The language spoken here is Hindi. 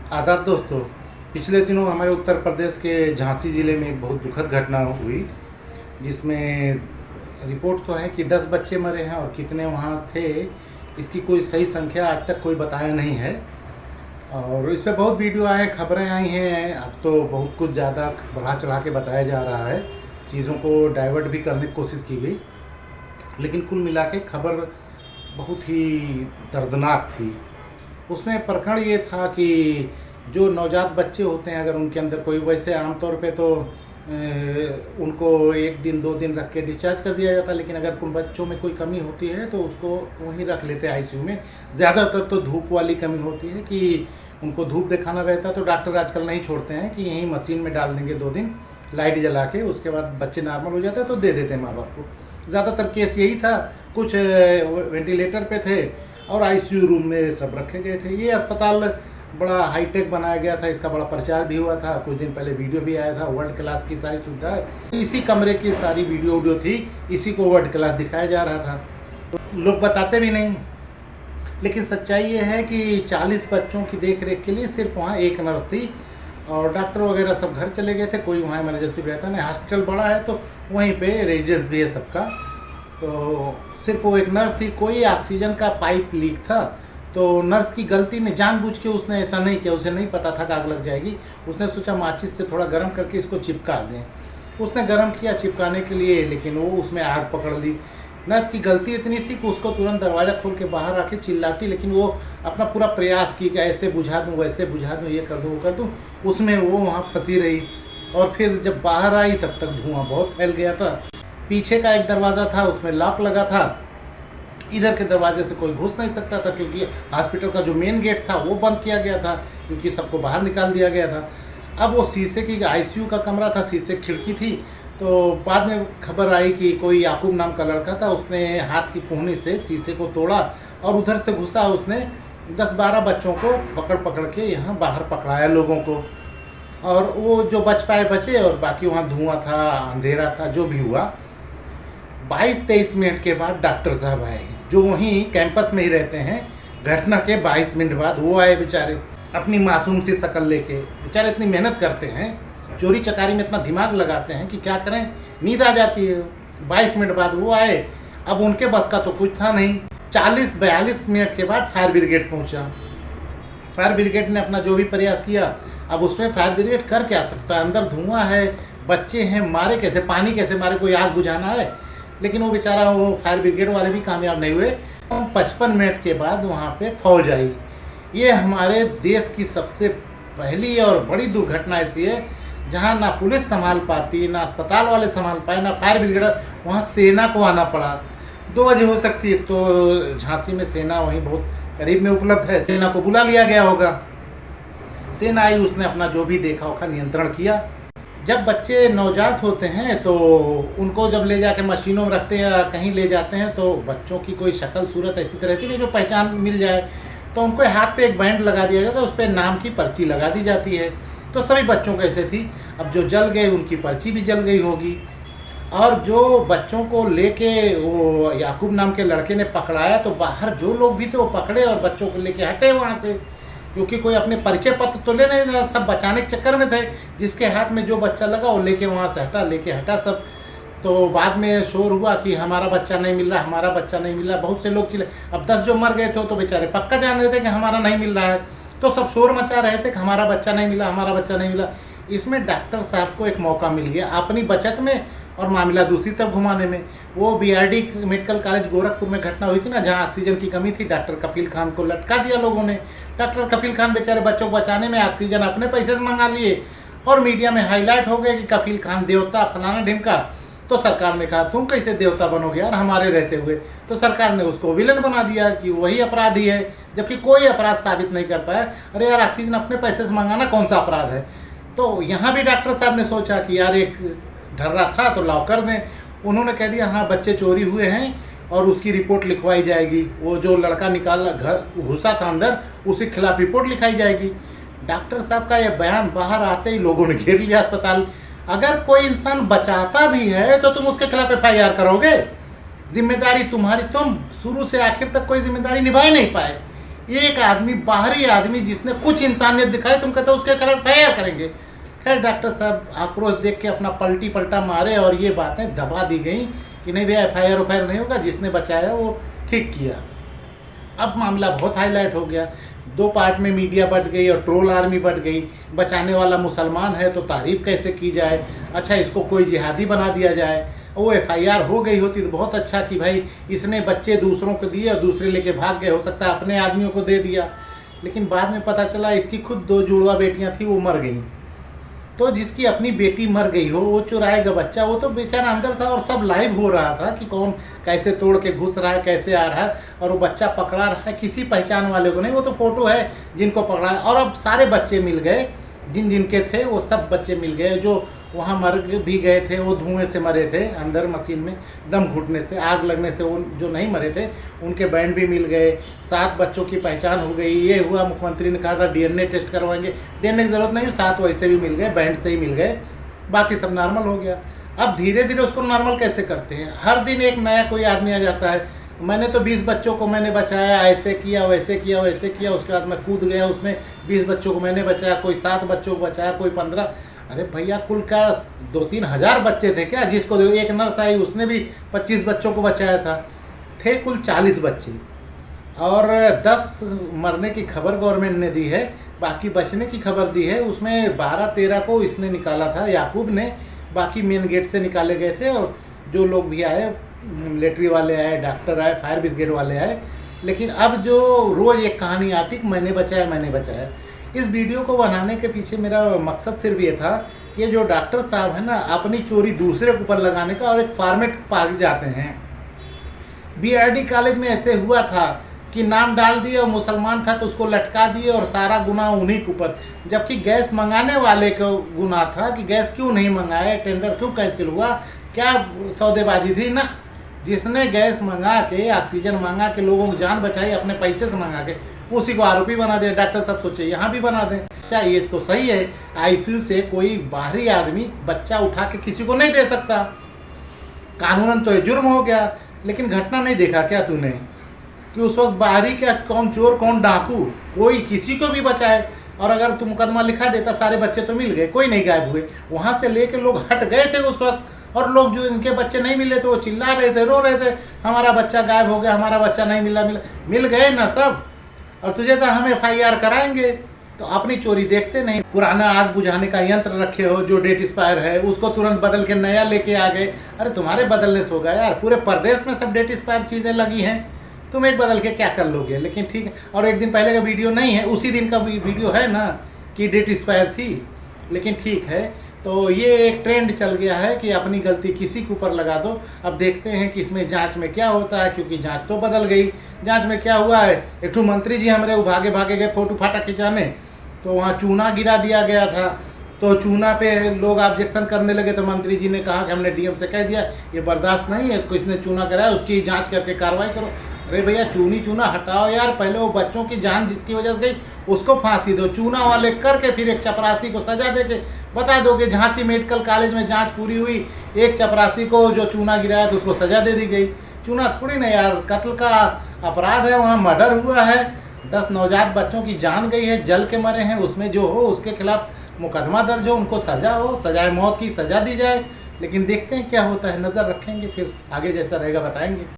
आदाब दोस्तों। पिछले दिनों हमारे उत्तर प्रदेश के झांसी ज़िले में एक बहुत दुखद घटना हुई, जिसमें रिपोर्ट तो है कि 10 बच्चे मरे हैं और कितने वहाँ थे इसकी कोई सही संख्या आज तक कोई बताया नहीं है। और इस पर बहुत वीडियो आए, खबरें आई हैं। अब तो बहुत कुछ ज़्यादा बढ़ा चढ़ा के बताया जा रहा है, चीज़ों को डाइवर्ट भी करने की कोशिश की गई, लेकिन कुल मिला के खबर बहुत ही दर्दनाक थी। उसमें प्रकरण ये था कि जो नवजात बच्चे होते हैं, अगर उनके अंदर कोई, वैसे आमतौर पे तो उनको 1 दिन 2 दिन रख के डिस्चार्ज कर दिया जाता है, लेकिन अगर उन बच्चों में कोई कमी होती है तो उसको वहीं रख लेते हैं आईसीयू में। ज़्यादातर तो धूप वाली कमी होती है कि उनको धूप दिखाना रहता है, तो डॉक्टर आजकल नहीं छोड़ते हैं कि यहीं मशीन में डाल देंगे 2 दिन लाइट जला के, उसके बाद बच्चे नॉर्मल हो जाते हैं तो दे देते हैं माँ बाप को। ज़्यादातर केस यही था। कुछ वेंटिलेटर पे थे और आईसीयू रूम में सब रखे गए थे। ये अस्पताल बड़ा हाईटेक बनाया गया था, इसका बड़ा प्रचार भी हुआ था, कुछ दिन पहले वीडियो भी आया था। वर्ल्ड क्लास की सारी सुविधा है, इसी कमरे की सारी वीडियो थी, इसी को वर्ल्ड क्लास दिखाया जा रहा था। तो लोग बताते भी नहीं, लेकिन सच्चाई ये है कि 40 बच्चों की देख रेख के लिए सिर्फ वहाँ एक नर्स थी और डॉक्टर वगैरह सब घर चले गए थे। कोई वहाँ इमरजेंसी भी रहता नहीं, हॉस्पिटल बड़ा है तो वहीं पे रेजिडेंस भी है सबका। तो सिर्फ वो एक नर्स थी। कोई ऑक्सीजन का पाइप लीक था, तो नर्स की गलती ने जानबूझ के उसने ऐसा नहीं किया, उसे नहीं पता था कि आग लग जाएगी। उसने सोचा माचिस से थोड़ा गर्म करके इसको चिपका दें। उसने गर्म किया चिपकाने के लिए, लेकिन वो उसमें आग पकड़ ली। नर्स की गलती इतनी थी कि उसको तुरंत दरवाज़ा खोल के बाहर आके चिल्लाती, लेकिन वो अपना पूरा प्रयास की कि ऐसे बुझा दूँ, वैसे बुझा दूँ, ये कर दूँ, वो कर दूँ। उसमें वो वहाँ फंसी रही और फिर जब बाहर आई तब तक धुआं बहुत फैल गया था। पीछे का एक दरवाज़ा था, उसमें लॉक लगा था, इधर के दरवाजे से कोई घुस नहीं सकता था, क्योंकि हॉस्पिटल का जो मेन गेट था वो बंद किया गया था, क्योंकि सबको बाहर निकाल दिया गया था। अब वो शीशे की आईसीयू का कमरा था, शीशे खिड़की थी। तो बाद में खबर आई कि कोई याकूब नाम का लड़का था, उसने हाथ की कोहनी से शीशे को तोड़ा और उधर से घुसा। उसने 10-12 बच्चों को पकड़ पकड़ के यहाँ बाहर पकड़ाया लोगों को, और वो जो बच पाए बचे, और बाकी वहाँ धुआं था, अंधेरा था, जो भी हुआ। 22-23 मिनट के बाद डॉक्टर साहब आए, जो वहीं कैंपस में ही रहते हैं। घटना के 22 मिनट बाद वो आए बेचारे, अपनी मासूम सी शक्ल लेके। बेचारे इतनी मेहनत करते हैं, चोरी चकारी में इतना दिमाग लगाते हैं कि क्या करें, नींद आ जाती है। 22 मिनट बाद वो आए। अब उनके बस का तो कुछ था नहीं। 40-42 मिनट के बाद फायर ब्रिगेड पहुंचा। फायर ब्रिगेड ने अपना जो भी प्रयास किया, अब उसमें फायर ब्रिगेड कर क्या सकता है, अंदर धुआं है, बच्चे हैं, मारे कैसे, पानी कैसे मारे, कोई आग बुझाना है। लेकिन वो बेचारा, वो फायर ब्रिगेड वाले भी कामयाब नहीं हुए। 55 मिनट के बाद वहाँ पे फौज आई। ये हमारे देश की सबसे पहली और बड़ी दुर्घटना ऐसी है जहाँ ना पुलिस संभाल पाती, ना अस्पताल वाले संभाल पाए, ना फायर ब्रिगेड, वहाँ सेना को आना पड़ा। 2 वजह हो सकती है, तो झांसी में सेना वहीं बहुत करीब में उपलब्ध है, सेना को बुला लिया गया होगा। सेना आई, उसने अपना जो भी देखा होगा नियंत्रण किया। जब बच्चे नवजात होते हैं तो उनको जब ले जाके मशीनों में रखते हैं या कहीं ले जाते हैं, तो बच्चों की कोई शक्ल सूरत ऐसी तरह की नहीं जो पहचान मिल जाए, तो उनको हाथ पे एक बैंड लगा दिया जाता है, उस पर नाम की पर्ची लगा दी जाती है। तो सभी बच्चों को ऐसे थी। अब जो जल गए उनकी पर्ची भी जल गई होगी। और जो बच्चों को लेके वो याकूब नाम के लड़के ने पकड़ाया, तो बाहर जो लोग भी थे वो पकड़े और बच्चों को लेके हटे वहाँ से, क्योंकि कोई अपने परिचय पत्र तो ले नहीं रहा, सब बचाने के चक्कर में थे। जिसके हाथ में जो बच्चा लगा वो लेके वहाँ से हटा, लेके हटा सब। तो बाद में शोर हुआ कि हमारा बच्चा नहीं मिल रहा, हमारा बच्चा नहीं मिल रहा। बहुत से लोग चिल्लाए। अब 10 जो मर गए थे तो बेचारे पक्का जान रहे थे कि हमारा नहीं मिल रहा है, तो सब शोर मचा रहे थे कि हमारा बच्चा नहीं मिला, हमारा बच्चा नहीं मिला। इसमें डॉक्टर साहब को एक मौका मिल गया अपनी बचत में और मामला दूसरी तरफ घुमाने में। वो बीआरडी मेडिकल कॉलेज गोरखपुर में घटना हुई थी ना, जहाँ ऑक्सीजन की कमी थी, डॉक्टर कफील खान को लटका दिया लोगों ने। डॉक्टर कफील खान बेचारे बच्चों को बचाने में ऑक्सीजन अपने पैसे से मंगा लिए और मीडिया में हाईलाइट हो गया कि कफील खान देवता, फलाना ढिमका। तो सरकार ने कहा तुम कैसे देवता बनोगे यार हमारे रहते हुए। तो सरकार ने उसको विलन बना दिया कि वही अपराधी है, जबकि कोई अपराध साबित नहीं कर पाया। अरे यार, ऑक्सीजन अपने पैसे से मंगाना कौन सा अपराध है। तो यहाँ भी डॉक्टर साहब ने सोचा कि यार एक ढर्रा था तो लाओ कर दें। उन्होंने कह दिया हाँ बच्चे चोरी हुए हैं और उसकी रिपोर्ट लिखवाई जाएगी। वो जो लड़का निकाला घर घुसा था अंदर, उसके खिलाफ रिपोर्ट लिखाई जाएगी। डॉक्टर साहब का यह बयान बाहर आते ही लोगों ने घेर लिया अस्पताल। अगर कोई इंसान बचाता भी है तो तुम उसके खिलाफ FIR करोगे, जिम्मेदारी तुम्हारी। तुम शुरू से आखिर तक कोई जिम्मेदारी निभा ही नहीं पाए। एक आदमी, बाहरी आदमी जिसने कुछ इंसानियत दिखाई, तुम कहते हो उसके खिलाफ एफआईआर करेंगे। खैर डॉक्टर साहब आक्रोश देख के अपना पलटी पलटा मारे और ये बातें दबा दी गई कि नहीं भैया एफआईआर नहीं होगा, जिसने बचाया वो ठीक किया। अब मामला बहुत हाईलाइट हो गया, दो पार्ट में मीडिया बढ़ गई और ट्रोल आर्मी बढ़ गई। बचाने वाला मुसलमान है तो तारीफ कैसे की जाए, अच्छा इसको कोई जिहादी बना दिया जाए। वो एफआईआर हो गई होती तो बहुत अच्छा कि भाई इसने बच्चे दूसरों को दिए और दूसरे लेके भाग गए, हो सकता है अपने आदमियों को दे दिया। लेकिन बाद में पता चला इसकी खुद 2 जुड़वा बेटियां थी, वो मर गई। तो जिसकी अपनी बेटी मर गई हो वो चुराएगा बच्चा, वो तो बेचारा अंदर था और सब लाइव हो रहा था कि कौन कैसे तोड़ के घुस रहा है, कैसे आ रहा है, और वो बच्चा पकड़ा रहा है, किसी पहचान वाले को नहीं। वो तो फोटो है जिनको पकड़ा है। और अब सारे बच्चे मिल गए, जिन जिनके थे वो सब बच्चे मिल गए। जो वहाँ मर भी गए थे वो धुएं से मरे थे, अंदर मशीन में दम घुटने से, आग लगने से। वो जो नहीं मरे थे उनके बैंड भी मिल गए। 7 बच्चों की पहचान हो गई। ये हुआ, मुख्यमंत्री ने कहा था डीएनए टेस्ट करवाएंगे, डीएनए की ज़रूरत नहीं, 7 वैसे भी मिल गए, बैंड से ही मिल गए, बाकी सब नॉर्मल हो गया। अब धीरे धीरे उसको नॉर्मल कैसे करते हैं, हर दिन एक नया कोई आदमी आ जाता है, मैंने तो 20 बच्चों को मैंने बचाया, ऐसे किया वैसे किया वैसे किया, उसके बाद मैं कूद गया उसमें, 20 बच्चों को मैंने बचाया, कोई 7 बच्चों को बचाया, कोई 15। अरे भैया कुल का 2-3 हज़ार बच्चे थे क्या? जिसको एक नर्स आई उसने भी 25 बच्चों को बचाया था। थे कुल 40 बच्चे और 10 मरने की खबर गवर्नमेंट ने दी है, बाकी बचने की खबर दी है। उसमें 12-13 को इसने निकाला था, याकूब ने, बाकी मेन गेट से निकाले गए थे। और जो लोग भी आए, मिलिट्री वाले आए, डॉक्टर आए, फायर ब्रिगेड वाले आए। लेकिन अब जो रोज़ एक कहानी आती कि मैंने बचाया मैंने बचाया, इस वीडियो को बनाने के पीछे मेरा मकसद सिर्फ ये था कि ये जो डॉक्टर साहब है ना, अपनी चोरी दूसरे के ऊपर लगाने का और एक फॉर्मेट पा जाते हैं। बीआरडी कॉलेज में ऐसे हुआ था कि नाम डाल दिए और मुसलमान था तो उसको लटका दिए और सारा गुनाह उन्हीं के ऊपर, जबकि गैस मंगाने वाले का गुनाह था कि गैस क्यों नहीं मंगाया, टेंडर क्यों कैंसिल हुआ, क्या सौदेबाजी थी ना। जिसने गैस मंगा के, ऑक्सीजन मंगा के लोगों की जान बचाई अपने पैसे से मंगा के, उसी को आरोपी बना दे। डॉक्टर साहब सोचे यहाँ भी बना दें। अच्छा ये तो सही है, आईसीयू से कोई बाहरी आदमी बच्चा उठा के किसी को नहीं दे सकता, कानूनन तो ये जुर्म हो गया। लेकिन घटना नहीं देखा क्या तूने कि उस वक्त बाहरी क्या, कौन चोर कौन डाकू, कोई किसी को भी बचाए। और अगर तुम मुकदमा लिखा देता, सारे बच्चे तो मिल गए, कोई नहीं गायब हुए। वहाँ से लेके लोग हट गए थे उस वक्त, और लोग जो इनके बच्चे नहीं मिले थे वो चिल्ला रहे थे, रो रहे थे, हमारा बच्चा गायब हो गया, हमारा बच्चा नहीं मिला। मिल गए ना सब, और तुझे तो हम एफआईआर कराएंगे। तो अपनी चोरी देखते नहीं। पुराना आग बुझाने का यंत्र रखे हो जो डेट एक्सपायर है, उसको तुरंत बदल के नया लेके आ गए। अरे तुम्हारे बदलने से होगा यार, पूरे प्रदेश में सब डेट एक्सपायर चीज़ें लगी हैं, तुम एक बदल के क्या कर लोगे। लेकिन ठीक है, और एक दिन पहले का वीडियो नहीं है, उसी दिन का वीडियो है ना कि डेट एक्सपायर थी। लेकिन ठीक है, तो ये एक ट्रेंड चल गया है कि अपनी गलती किसी के ऊपर लगा दो। अब देखते हैं कि इसमें जांच में क्या होता है, क्योंकि जांच तो बदल गई। जांच में क्या हुआ है, एक तो मंत्री जी हमारे भागे भागे गए फोटो फाटा खिंचाने, तो वहाँ चूना गिरा दिया गया था। तो चूना पे लोग ऑब्जेक्शन करने लगे, तो मंत्री जी ने कहा कि हमने डीएम से कह दिया ये बर्दाश्त नहीं है, किसने चूना कराया उसकी जांच करके कार्रवाई करो। अरे भैया चूना हटाओ यार, पहले वो बच्चों की जान जिसकी वजह से गई उसको फांसी दो, चूना वाले करके फिर एक चपरासी को सजा दे के बता दो कि झांसी मेडिकल कॉलेज में जांच पूरी हुई, एक चपरासी को जो चूना गिराया तो उसको सजा दे दी गई। चूना थोड़ी ना यार, कत्ल का अपराध है, वहाँ मर्डर हुआ है, 10 नवजात बच्चों की जान गई है, जल के मरे हैं, उसमें जो हो उसके खिलाफ मुकदमा दर्ज हो, उनको सजा हो, सजाए मौत की सजा दी जाए। लेकिन देखते हैं क्या होता है, नज़र रखेंगे, फिर आगे जैसा रहेगा बताएंगे।